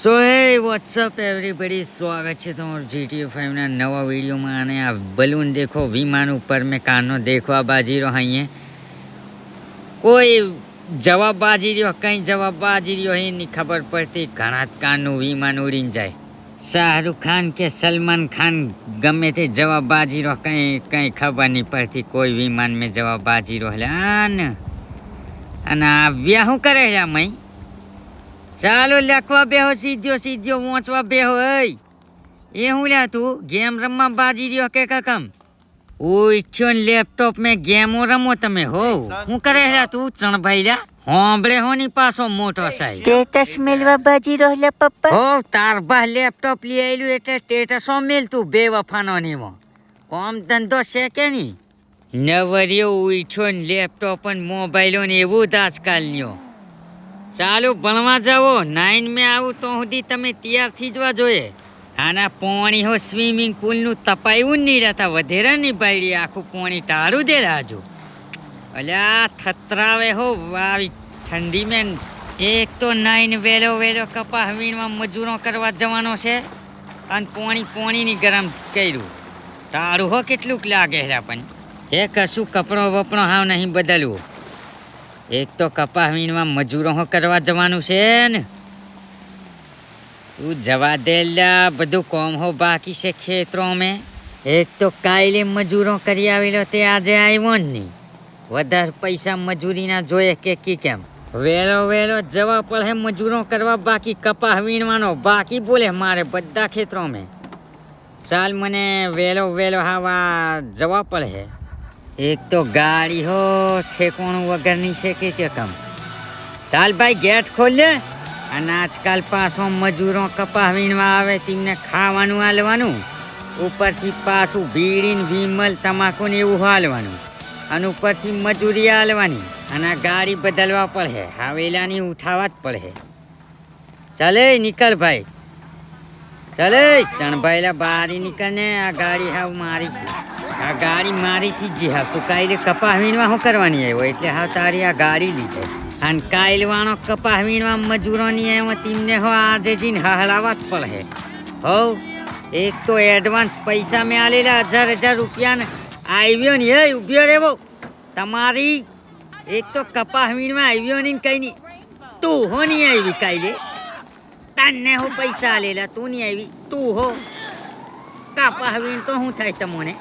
સો હે WhatsApp everybody, સ્વાગત છે તમારું GTA 5 ના નવા વિડીયોમાં. અને આ બલૂન દેખો, વિમાન ઉપર મેં કાનો દેખવા બાજી રહ્યો. અહીંયા કોઈ જવાબ બાજી રહ્યો, કંઈ જવાબ બાજી રહ્યો એ નહીં ખબર પડતી. ઘણા જ કાનનું વિમાન ઉડીને જાય. શાહરુખ ખાન કે સલમાન ખાન ગમે તે જવાબ બાજી રહ્યો, કંઈ ખબર નહીં પડતી. કોઈ વિમાન મેં જવાબ બાજી રહ્યો એટલે અને આવ્યા શું કરે છે મય? ચાલો લખવા બેહો, સીધો વાંચવા બેહો. એ હું લ્યા તું ગેમ રમવા બાજી રહ્યો કે કમ? ઉઠ્યો ને લેપટોપ મેં ગેમો રમો તમે હો. શું કરે છે તું ચણભાઈ લ્યા? હોંભળે હો ની પાછો મોટો સાહેબ. સ્ટેટસ મેલવા બાજી રહ્યો પપ્પા. હો તાર બા લેપટોપ લઈ આવેલું એટલે સ્ટેટસો મેલતું બે વફાનો નીમો. કોમ ધંધો છે કે નહીં? નવરિયો ઉઠ્યો ને લેપટોપ ને મોબાઈલો ને એવું જ આજકાલનો. ચાલો ભણવા જાઓ. 9 મેં આવું તો સુધી તમે તૈયાર થઈ જવા જોઈએ. આના પોણી હો સ્વિમિંગ પુલનું તપાયું નહીં રહેતા, વધેરા નહીં બાયડી આખું પોણી ટાળું દે રાજુ. અલ્યા થતરાવે હો આવી ઠંડી મેં. એક તો 9 વેલો કપાસ વીણમાં મજૂરો કરવા જવાનો છે અને પોણીની ગરમ કર્યું. ટાળું હો કેટલુંક લાગે છે પણ એ કશું કપડો વપડો હાવ નહીં બદલવું. એક તો કપાસ વીણમાં મજૂરો કરવા જવાનું છે ને. તું જવા દે લ્યા, બધું કોમ હો બાકી છે ખેતરો મેં. એક તો કાલે મજૂરો કરી આવેલો તે આજે આવ્યો જ નહીં. વધારે પૈસા મજૂરીના જોઈએ કે કેમ? વેલો જવા પડે મજૂરો કરવા, બાકી કપાસ વીણવાનો બાકી બોલે મારે બધા ખેતરો મેં. ચાલ મને વેલો હાવા જવા પડે. એક તો ગાડી હો ઠેકોણું વગરની છે કે કમ? ચાલ ભાઈ ગેટ ખોલ લે. અને આજકાલ પાછો મજૂરો કપાસ વીણવા આવે તેમને ખાવાનું હાલવાનું, ઉપરથી પાછું બીડીને વિમલ તમાકુ ને એવું હાલવાનું, અને ઉપરથી મજૂરી હાલવાની. અને આ ગાડી બદલવા પડે, હવેલાની ઉઠાવવા જ પડે. ચાલે નીકળ ભાઈ, ચાલે શણભાઈલા બારી નીકળ ને. આ ગાડી હાવ મારી છે, આ ગાડી મારીથી જ હા. તું કાલે કપાસ વીણવા શું કરવાની આવ્યો એટલે હા તારી આ ગાડી લીધે. અને કાયલવાળો કપાસ વીણવા મજૂરોની આવ્યો તેમને હો આજે જઈને હલાવા જ પડે. હો એક તો એડવાન્સ પૈસા મેં આલેલા 1000 રૂપિયાને આવ્યો ને એ ઉભ્યો રહેવો તમારી. એક તો કપાસ વીણવા આવ્યો નહીં કઈ નહીં. તું હો નહીં આવી કાલે, તને હો પૈસા આલેલા, તું નહીં આવી. તું હો કપાસ વીણ તો શું થાય તમને?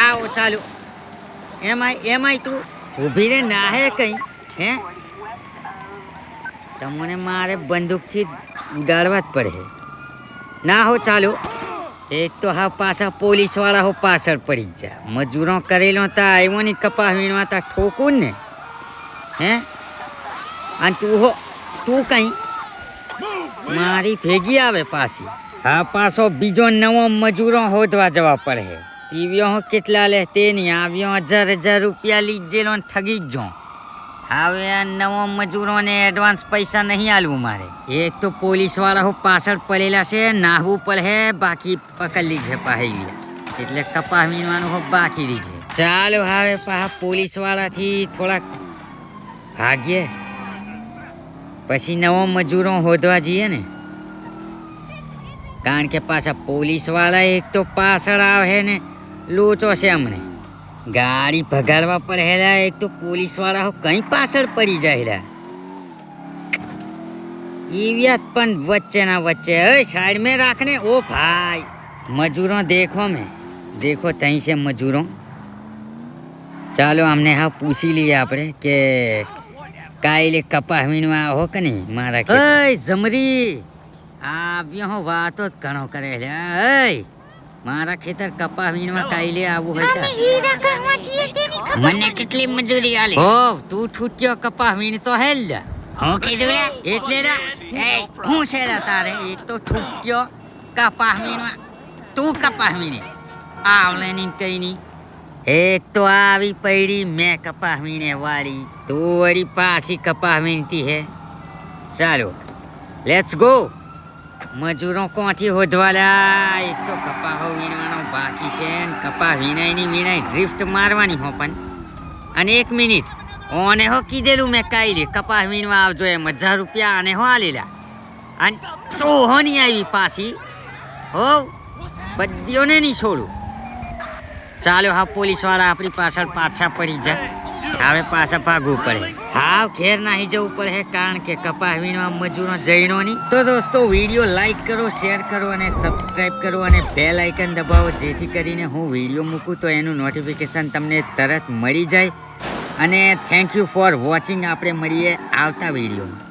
આવો ચાલો. એમાંય તું ઊભી રે નાહે કઈ હે? તમને મારે બંદૂકથી ઉડાડવા જ પડે. ના હો ચાલો. એક તો હા પાછા પોલીસવાળા હો પાછળ પડી જ જા. મજૂરો કરેલો તા આવ્યો ને કપાસ વીણવા તા ઠોકું ને હે? અને તું કઈ મારી ભેગી આવે પાછી. હા પાછો બીજો નવો મજૂરો હોદવા જવા પડે. ટીવીઓ કેટલા લે તે નહીં. આવ્યો 1000 રૂપિયા લીધેલો ને ઠગી જ જો. હવે આ નવો મજૂરોને એડવાન્સ પૈસા નહીં આલવું મારે. એક તો પોલીસવાળા હો પાછળ પડેલા છે, નાહવું પડે બાકી પકડી લીધે પાહી એટલે કપાસ વીણવાનું હો બાકી લીધે. ચાલો હવે પાછા પોલીસવાળાથી થોડાક ભાગીએ, પછી નવો મજૂરો હોદવા જઈએ ને. કારણ કે પાછા પોલીસવાળા એક તો પાછળ આવે ને લોચો છે અમને. ગાડી ભગાડવા પડે. એક તો પોલીસવાળા હો કઈ પાછળ પડી જાય. ઈવ્યાત પણ વચ્ચેના વચ્ચે. સાઈડ में રાખને. ઓ ભાઈ મજૂરો દેખો તઈ છે મજૂરો. ચાલો અમને હા પૂછી લઈએ આપણે કે કાલે કપાસ વીણવા હો કે નહીં મારા કે. જમરી આવ્યો હો વાતો જ ઘણો કરે છે. મારા ખેતર કપાસ વીણવા કાલે આવું હોય મને કેટલી મજૂરી આલી. હો તું ઠૂટ્યો કપાસ વીણતો હેલ. હું કીધું એટલે હું છે તારે? એક તો ઠૂટ્યો કપાસ વીણવા, તું કપાસ વીણે આવલે ની કઈ નહીં. એક તો આવી પૈડી મેં કપાસ વીણે વાળી, તું વળી પાછી કપાસ વીણતી હે. ચાલો લેટ્સ ગો. મજૂરો કોથી હોદવાલા. એક તો કપાસ વીણવાનો બાકી છે ને કપાસ વીણાય ડ્રિફ્ટ મારવાની હો પણ. અને 1 મિનિટ ઓને હો કીધેલું મેં કાલે કપાસ વીણવા આવજો એમ 1000 રૂપિયા આને હો આલેલા. અને ટોહોની આવી પાછી હો બધીઓને નહીં છોડું. ચાલો હા પોલીસ વાળા આપણી પાછળ પાછા પડી જાય. હવે પાછા ભાગવું પડે. હા ઘેર નાહી જવું પડે કારણ કે કપાસ વીણવા મજૂરો જઈનો નહીં. તો દોસ્તો વિડીયો લાઈક કરો, શેર કરો અને સબસ્ક્રાઇબ કરો અને બેલ આઇકન દબાવો જેથી કરીને હું વિડીયો મૂકું તો એનું નોટિફિકેશન તમને તરત મળી જાય. અને થેન્ક યુ ફોર વોચિંગ. આપણે મળીએ આવતા વિડીયોમાં.